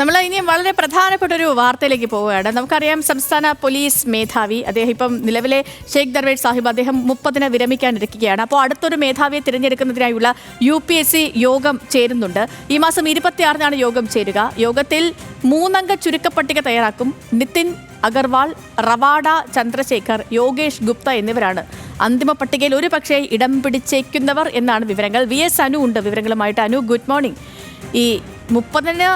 നമ്മൾ ഇനി വളരെ പ്രധാനപ്പെട്ട ഒരു വാർത്തയിലേക്ക് പോവുകയാണ്. നമുക്കറിയാം, സംസ്ഥാന പോലീസ് മേധാവി അദ്ദേഹം ഇപ്പം നിലവിലെ ഷെയ്ഖ് ദർവേഷ് സാഹിബ് അദ്ദേഹം 30-ന് വിരമിക്കാനിരിക്കുകയാണ്. അപ്പോൾ അടുത്തൊരു മേധാവിയെ തിരഞ്ഞെടുക്കുന്നതിനായുള്ള UPSC യോഗം ചേരുന്നുണ്ട്. ഈ മാസം 26-നാണ് യോഗം ചേരുക. യോഗത്തിൽ 3-അംഗ ചുരുക്കപ്പട്ടിക തയ്യാറാക്കും. നിതിൻ അഗർവാൾ, റവാഡ ചന്ദ്രശേഖർ, യോഗേഷ് ഗുപ്ത എന്നിവരാണ് അന്തിമ പട്ടികയിൽ ഒരു പക്ഷേ ഇടം പിടിച്ചേക്കുന്നവർ എന്നാണ് വിവരങ്ങൾ. VS അനു ഉണ്ട് വിവരങ്ങളുമായിട്ട്. Anu, good morning. ഈ 30-ന്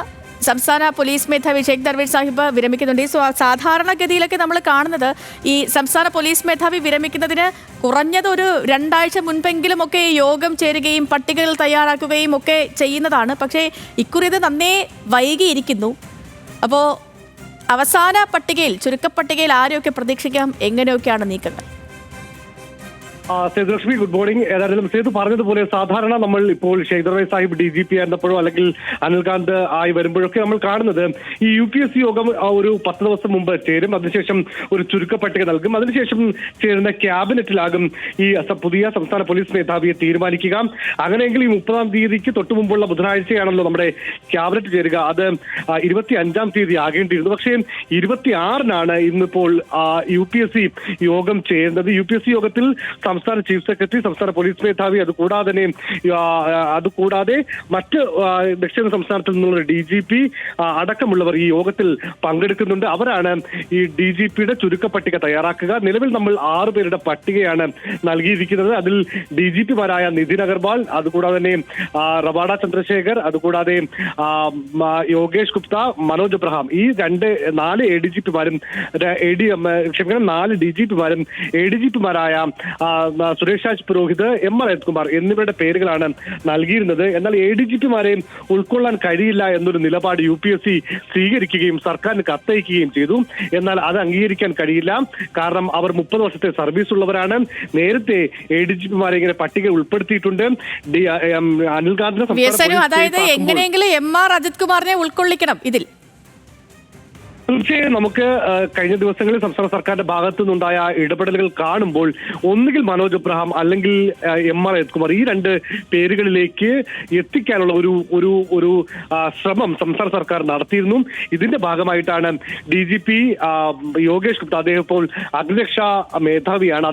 സംസ്ഥാന പോലീസ് മേധാവി ഷെയ്ഖ് ദർവേഷ് സാഹിബ് വിരമിക്കുന്നുണ്ട്. സാധാരണഗതിയിലൊക്കെ നമ്മൾ കാണുന്നത് ഈ സംസ്ഥാന പോലീസ് മേധാവി വിരമിക്കുന്നതിന് കുറഞ്ഞത് ഒരു 2 ആഴ്ച മുൻപെങ്കിലും ഒക്കെ യോഗം ചേരുകയും പട്ടികകൾ തയ്യാറാക്കുകയും ഒക്കെ ചെയ്യുന്നതാണ്. പക്ഷേ ഇക്കുറി ഇത് നന്നേ വൈകിയിരിക്കുന്നു. അപ്പോൾ അവസാന പട്ടികയിൽ, ചുരുക്കപ്പട്ടികയിൽ ആരെയൊക്കെ പ്രതീക്ഷിക്കാം, എങ്ങനെയൊക്കെയാണ് നീക്കങ്ങൾ? Sethulakshmi, good morning. ഏതായാലും സേതു പറഞ്ഞതുപോലെ സാധാരണ നമ്മൾ ഇപ്പോൾ ഷെയ്ഖ് ദർവേഷ് സാഹിബ് DGP ആയിരുന്നപ്പോഴോ അല്ലെങ്കിൽ അനിൽകാന്ത് ആയി വരുമ്പോഴൊക്കെ നമ്മൾ കാണുന്നത് ഈ UPSC യോഗം ഒരു 10 ദിവസം മുമ്പ് ചേരും. അതിനുശേഷം ഒരു ചുരുക്കപ്പട്ടിക നൽകും. അതിനുശേഷം ചേരുന്ന ക്യാബിനറ്റിലാകും ഈ പുതിയ സംസ്ഥാന പോലീസ് മേധാവിയെ തീരുമാനിക്കുക. അങ്ങനെയെങ്കിൽ ഈ 30-ാം തീയതിക്ക് തൊട്ടു മുമ്പുള്ള ബുധനാഴ്ചയാണല്ലോ നമ്മുടെ ക്യാബിനറ്റ് ചേരുക. അത് 25-ാം തീയതി ആകേണ്ടിയിരുന്നു. പക്ഷേ 26-നാണ് ഇന്നിപ്പോൾ UPSC യോഗം ചേരുന്നത്. UPSC യോഗത്തിൽ സംസ്ഥാന ചീഫ് സെക്രട്ടറി, സംസ്ഥാന പോലീസ് മേധാവി, അതുകൂടാതെ മറ്റ് ദക്ഷിണ സംസ്ഥാനത്തിൽ നിന്നുള്ള DGP അടക്കമുള്ളവർ ഈ യോഗത്തിൽ പങ്കെടുക്കുന്നുണ്ട്. അവരാണ് ഈ DGPയുടെ ചുരുക്കപ്പട്ടിക തയ്യാറാക്കുക. നിലവിൽ നമ്മൾ 6 പേരുടെ പട്ടികയാണ് നൽകിയിരിക്കുന്നത്. അതിൽ DGPമാരായ നിതിൻ അഗർവാൾ, അതുകൂടാതെ തന്നെ റവാഡ ചന്ദ്രശേഖർ, അതുകൂടാതെ യോഗേഷ് ഗുപ്ത, മനോജ് എബ്രഹാം, ഈ 4 ADGPമാരും 4 DGPമാരും ADGPമാരായ സുരേഷ് രാജ് പുരോഹിത്, MR അജിത്കുമാർ എന്നിവരുടെ പേരുകളാണ് നൽകിയിരുന്നത്. എന്നാൽ ADGPമാരെയും ഉൾക്കൊള്ളാൻ കഴിയില്ല എന്നൊരു നിലപാട് UPSC സ്വീകരിക്കുകയും സർക്കാരിന് കത്തയക്കുകയും ചെയ്തു. എന്നാൽ അത് അംഗീകരിക്കാൻ കഴിയില്ല. കാരണം അവർ 30 വർഷത്തെ സർവീസ് ഉള്ളവരാണ്. നേരത്തെ ADGPമാരെ ഇങ്ങനെ പട്ടിക ഉൾപ്പെടുത്തിയിട്ടുണ്ട്. അനിൽകാന്തിന്, അതായത് എങ്ങനെയെങ്കിലും MR അജിത്കുമാറിനെ ഉൾക്കൊള്ളിക്കണം ഇതിൽ. തീർച്ചയായും നമുക്ക് കഴിഞ്ഞ ദിവസങ്ങളിൽ സംസ്ഥാന സർക്കാരിന്റെ ഭാഗത്തു നിന്നുണ്ടായ ഇടപെടലുകൾ കാണുമ്പോൾ ഒന്നുകിൽ മനോജ് എബ്രഹാം അല്ലെങ്കിൽ MR അജിത്കുമാർ, ഈ 2 പേരുകളിലേക്ക് എത്തിക്കാനുള്ള ഒരു ശ്രമം സംസ്ഥാന സർക്കാർ നടത്തിയിരുന്നു. ഇതിന്റെ ഭാഗമായിട്ടാണ് DGP യോഗേഷ് ഗുപ്ത, അദ്ദേഹം ഇപ്പോൾ അഗ്നിരക്ഷാ മേധാവിയാണ്,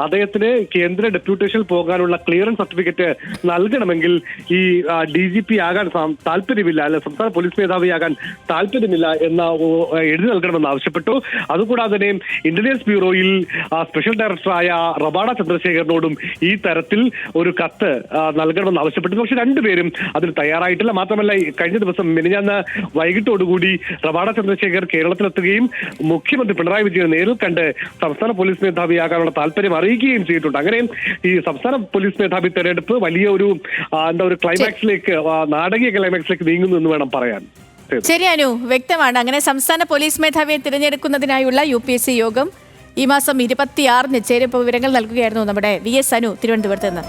അദ്ദേഹത്തിന് കേന്ദ്ര ഡെപ്യൂട്ടേഷനിൽ പോകാനുള്ള ക്ലിയറൻസ് സർട്ടിഫിക്കറ്റ് നൽകണമെങ്കിൽ ഈ DGP ആകാൻ താല്പര്യമില്ല, അല്ലെ സംസ്ഥാന പോലീസ് മേധാവിയാകാൻ താല്പര്യമില്ല എന്ന എഴുതി നൽകണമെന്ന് ആവശ്യപ്പെട്ടു. അതുകൂടാതെ തന്നെ ഇന്റലിജൻസ് ബ്യൂറോയിൽ സ്പെഷ്യൽ ഡയറക്ടറായ റവാഡ ചന്ദ്രശേഖരനോടും ഈ തരത്തിൽ ഒരു കത്ത് നൽകണമെന്ന് ആവശ്യപ്പെട്ടു. പക്ഷെ 2 പേരും അതിന് തയ്യാറായിട്ടില്ല. മാത്രമല്ല, കഴിഞ്ഞ ദിവസം മിനിഞ്ഞാന്ന് വൈകിട്ടോടുകൂടി റവാഡ ചന്ദ്രശേഖർ കേരളത്തിലെത്തുകയും മുഖ്യമന്ത്രി പിണറായി വിജയൻ നേരിൽ കണ്ട് സംസ്ഥാന പോലീസ് മേധാവിയാകാനുള്ള താല്പര്യം അറിയിക്കുകയും ചെയ്തിട്ടുണ്ട്. അങ്ങനെ ഈ സംസ്ഥാന പോലീസ് മേധാവി തെരഞ്ഞെടുപ്പ് വലിയ ഒരു ക്ലൈമാക്സിലേക്ക്, നാടകീയ ക്ലൈമാക്സിലേക്ക് നീങ്ങുന്നു എന്ന് വേണം പറയാൻ. ശരി അനു, വ്യക്തമാണ്. അങ്ങനെ സംസ്ഥാന പോലീസ് മേധാവിയെ തിരഞ്ഞെടുക്കുന്നതിനായുള്ള UPSC യോഗം ഈ മാസം 26-ന് ചേരും. വിവരങ്ങൾ നൽകുകയായിരുന്നു നമ്മുടെ VS അനു, തിരുവനന്തപുരത്ത് നിന്ന്.